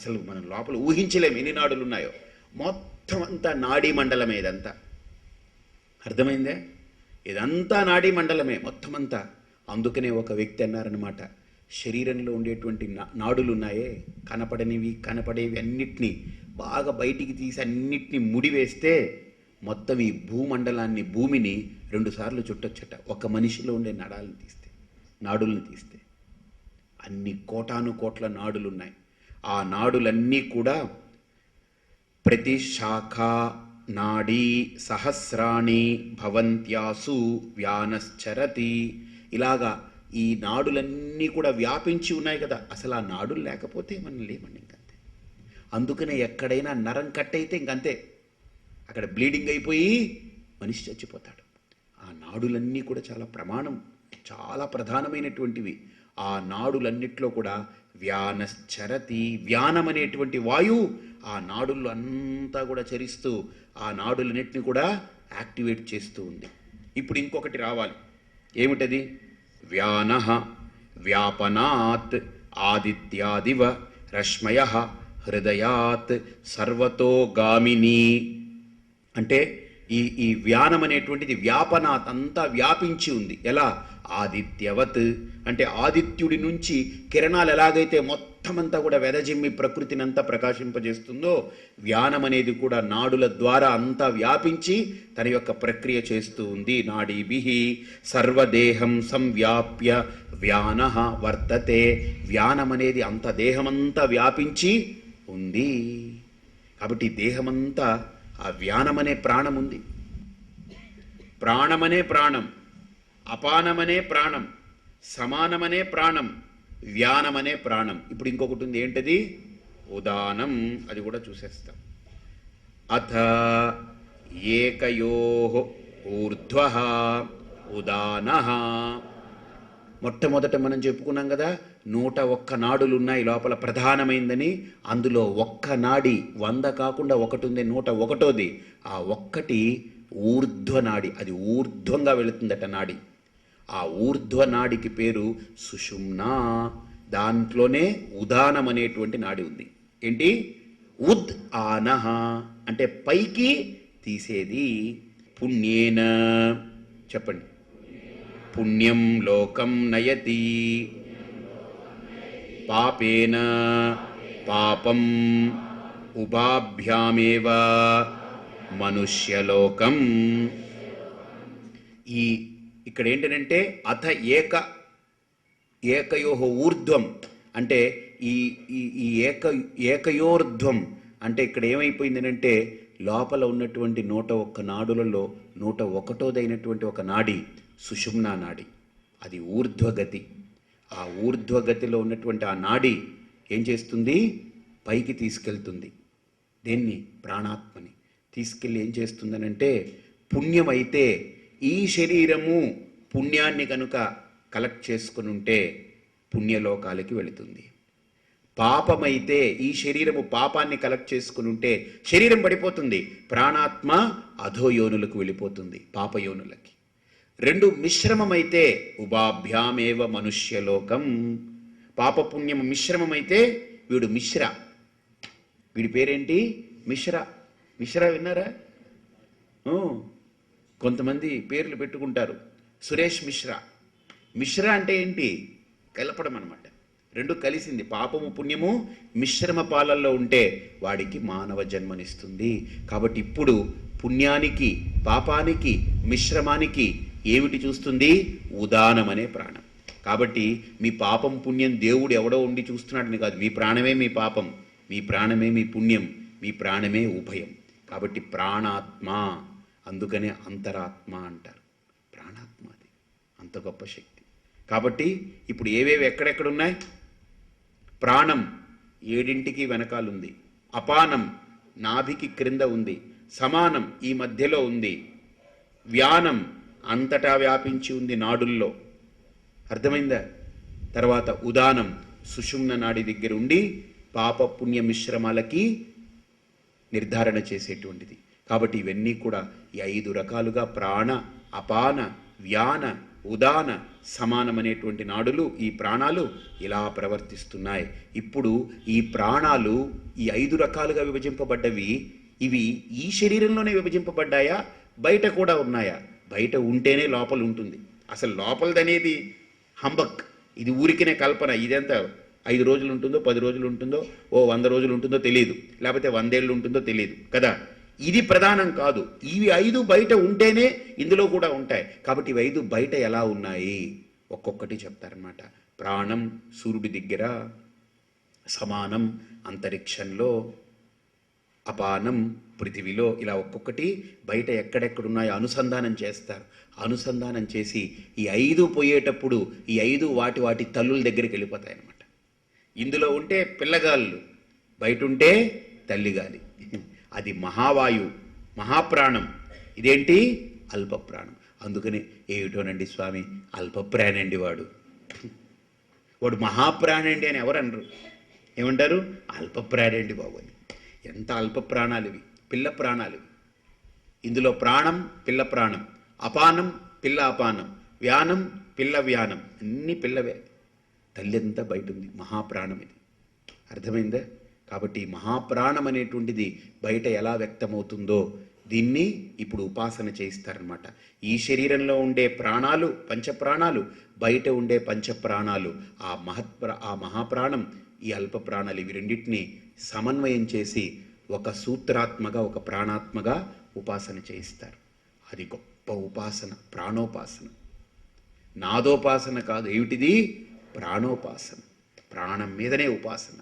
అసలు మనం లోపల ఊహించలేము ఎన్ని నాడులు ఉన్నాయో. మొత్తం అంతా నాడీ మండలమే ఇదంతా. అర్థమైందే? ఇదంతా నాడీ మండలమే మొత్తం అంతా. అందుకనే ఒక వ్యక్తి అన్నారనమాట, శరీరంలో ఉండేటువంటి నాడులు ఉన్నాయే, కనపడనివి కనపడేవి అన్నిటినీ బాగా బయటికి తీసి అన్నిటినీ ముడివేస్తే మొత్తం ఈ భూమండలాన్ని, భూమిని 2 సార్లు చుట్టొచ్చట. ఒక మనిషిలో ఉండే నాడులను తీస్తే అన్ని కోటాను కోట్ల నాడులు ఉన్నాయి. ఆ నాడులన్నీ కూడా ప్రతి శాఖ నాడీ సహస్రాణి భవంత్యాసు వ్యానశ్చరతి. ఇలాగా ఈ నాడులన్నీ కూడా వ్యాపించి ఉన్నాయి కదా. అసలు ఆ నాడులు లేకపోతే మనం లేమండి, ఇంకంతే. అందుకనే ఎక్కడైనా నరం కట్ అయితే ఇంకంతే, అక్కడ బ్లీడింగ్ అయిపోయి మనిషి చచ్చిపోతాడు. ఆ నాడులన్నీ కూడా చాలా చాలా ప్రధానమైనటువంటివి. ఆ నాడులన్నిట్లో కూడా వ్యానశ్చరతి, వ్యానం అనేటువంటి వాయువు ఆ నాడుల్లో అంతా కూడా చరిస్తూ ఆ నాడులన్నింటినీ కూడా యాక్టివేట్ చేస్తూ ఉంది. ఇప్పుడు ఇంకొకటి రావాలి. ఏమిటది? వ్యానః వ్యాపనాత్ ఆదిత్యాదివ రశ్మయ హృదయాత్ సర్వతో గామిని. అంటే ఈ వ్యానం అనేటువంటిది వ్యాపనాత్, అంతా వ్యాపించి ఉంది. ఎలా? ఆదిత్యవత్ అంటే ఆదిత్యుడి నుంచి కిరణాలు ఎలాగైతే మొత్తం అంతా కూడా వెదజిమ్మి ప్రకృతిని అంతా ప్రకాశింపజేస్తుందో, వ్యానం అనేది కూడా నాడుల ద్వారా అంతా వ్యాపించి తన యొక్క ప్రక్రియ చేస్తూ ఉంది. నాడీభిః సర్వదేహం సంవ్యాప్య వ్యానః వర్తతే. వ్యానం అనేది అంత దేహమంతా వ్యాపించి ఉంది. కాబట్టి దేహమంతా ఆ వ్యానమనే ప్రాణం ఉంది. ప్రాణమనే ప్రాణం, అపానమనే ప్రాణం, సమానమనే ప్రాణం, వ్యానమనే ప్రాణం. ఇప్పుడు ఇంకొకటి ఉంది. ఏంటది? ఉదానం. అది కూడా చూసేస్తాం. అథ ఏకయోః ఊర్ధ్వః ఉదానః. మొట్టమొదట మనం చెప్పుకున్నాం కదా, 101 నాడులు ఉన్నాయి లోపల ప్రధానమైందని. అందులో ఒక్క నాడి 100 కాకుండా ఒకటి ఉంది, 101ది. ఆ ఒక్కటి ఊర్ధ్వనాడి. అది ఊర్ధ్వంగా వెళుతుందట నాడి. ఆ ఊర్ధ్వనాడికి పేరు సుషుమ్నా. దాంట్లోనే ఉదానం అనేటువంటి నాడి ఉంది. ఏంటి? ఉద్ ఆనహ అంటే పైకి తీసేది. పుణ్యేన చెప్పండి. పుణ్యం లోకం నయతి, పాపేన పాపం ఉభాభ్యామేవ మనుష్యలోకం. ఇక్కడ ఏంటంటే అథ ఏకయోః ఊర్ధ్వం అంటే ఈ ఏకయోర్ధ్వం అంటే ఇక్కడ ఏమైపోయిందనంటే లోపల ఉన్నటువంటి 101 నాడులలో 101దైనటువంటి ఒక నాడి సుషుమ్నా నాడి. అది ఊర్ధ్వగతి. ఆ ఊర్ధ్వగతిలో ఉన్నటువంటి ఆ నాడి ఏం చేస్తుంది? పైకి తీసుకెళ్తుంది. దేన్ని? ప్రాణాత్మని తీసుకెళ్ళి ఏం చేస్తుందనంటే, పుణ్యమైతే ఈ శరీరము పుణ్యాన్ని కనుక కలెక్ట్ చేసుకుని ఉంటే పుణ్యలోకాలకి వెళుతుంది. పాపమైతే ఈ శరీరము పాపాన్ని కలెక్ట్ చేసుకుని ఉంటే శరీరం పడిపోతుంది, ప్రాణాత్మ అధోయోనులకు వెళ్ళిపోతుంది, పాపయోనులకి. 2 మిశ్రమమైతే ఉభాభ్యామేవ మనుష్యలోకం. పాపపుణ్యం మిశ్రమమైతే వీడు మిశ్ర. వీడి పేరేంటి? మిశ్ర. మిశ్ర విన్నారా? కొంతమంది పేర్లు పెట్టుకుంటారు. సురేష్ మిశ్రా. మిశ్రా అంటే ఏంటి? కలపడం అనమాట. 2 కలిసింది. పాపము పుణ్యము మిశ్రమ పాలల్లో ఉంటే వాడికి మానవ జన్మనిస్తుంది. కాబట్టి ఇప్పుడు పుణ్యానికి పాపానికి మిశ్రమానికి ఏమిటి చూస్తుంది? ఉదానం అనే ప్రాణం. కాబట్టి మీ పాపం పుణ్యం దేవుడు ఎవడో ఉండి చూస్తున్నాడని కాదు. మీ ప్రాణమే మీ పాపం, మీ ప్రాణమే మీ పుణ్యం, మీ ప్రాణమే ఉభయం. కాబట్టి ప్రాణాత్మ, అందుకనే అంతరాత్మ అంటారు. ప్రాణాత్మ అది అంత గొప్ప శక్తి. కాబట్టి ఇప్పుడు ఏవేవి ఎక్కడెక్కడున్నాయి? ప్రాణం 7ంటికి వెనకాలుంది, అపానం నాభికి క్రింద ఉంది, సమానం ఈ మధ్యలో ఉంది, వ్యానం అంతటా వ్యాపించి ఉంది నాడుల్లో. అర్థమైందా? తర్వాత ఉదానం సుషుమ్న నాడి దగ్గర ఉండి పాప పుణ్య మిశ్రమాలకి నిర్ధారణ చేసేటువంటిది. కాబట్టి ఇవన్నీ కూడా ఈ 5 రకాలుగా ప్రాణ, అపాన, వ్యాన, ఉదాన సమానమనేటువంటి నాడులు, ఈ ప్రాణాలు ఇలా ప్రవర్తిస్తున్నాయి. ఇప్పుడు ఈ ప్రాణాలు ఈ 5 రకాలుగా విభజింపబడ్డవి, ఇవి ఈ శరీరంలోనే విభజింపబడ్డాయా, బయట కూడా ఉన్నాయా? బయట ఉంటేనే లోపల ఉంటుంది. అసలు లోపలదనేది హంబక్, ఇది ఊరికినే కల్పన. ఇదంతా 5 రోజులు ఉంటుందో, 10 రోజులు ఉంటుందో, 100 రోజులు ఉంటుందో తెలియదు, లేకపోతే 100 ఏళ్ళు ఉంటుందో తెలియదు కదా. ఇది ప్రధానం కాదు. ఇవి 5 బయట ఉంటేనే ఇందులో కూడా ఉంటాయి. కాబట్టి ఇవి 5 బయట ఎలా ఉన్నాయి ఒక్కొక్కటి చెప్తారనమాట. ప్రాణం సూర్యుడి దగ్గర, సమానం అంతరిక్షంలో, అపానం పృథివిలో, ఇలా ఒక్కొక్కటి బయట ఎక్కడెక్కడున్నాయో అనుసంధానం చేస్తారు. అనుసంధానం చేసి ఈ 5 పోయేటప్పుడు ఈ 5 వాటి వాటి తల్లుల దగ్గరికి వెళ్ళిపోతాయి అన్నమాట. ఇందులో ఉంటే పిల్లగాళ్ళు, బయట ఉంటే తల్లిగాలి. అది మహావాయు, మహాప్రాణం. ఇదేంటి? అల్పప్రాణం. అందుకని ఏమిటోనండి స్వామి, అల్పప్రాణండి వాడు మహాప్రాణండి అని ఎవరు అనరు. ఏమంటారు? అల్పప్రాణండి బాబు అని. ఎంత అల్ప ప్రాణాలు ఇవి, పిల్ల ప్రాణాలు ఇవి. ఇందులో ప్రాణం పిల్ల ప్రాణం, అపానం పిల్ల అపానం, వ్యానం పిల్ల వ్యానం, అన్నీ పిల్లవే. తల్లి అంతా బయట ఉంది. మహాప్రాణం ఇది. అర్థమైందా? కాబట్టి మహాప్రాణం అనేటువంటిది బయట ఎలా వ్యక్తమవుతుందో దీన్ని ఇప్పుడు ఉపాసన చేయిస్తారనమాట. ఈ శరీరంలో ఉండే ప్రాణాలు పంచప్రాణాలు, బయట ఉండే పంచప్రాణాలు, ఆ మహాప్రాణం, ఈ అల్ప ప్రాణాలు, ఇవి రెండింటినీ సమన్వయం చేసి ఒక సూత్రాత్మగా, ఒక ప్రాణాత్మగా ఉపాసన చేయిస్తారు. అది గొప్ప ఉపాసన, ప్రాణోపాసన. నాదోపాసన కాదు. ఏమిటిది? ప్రాణోపాసన. ప్రాణం మీదనే ఉపాసన.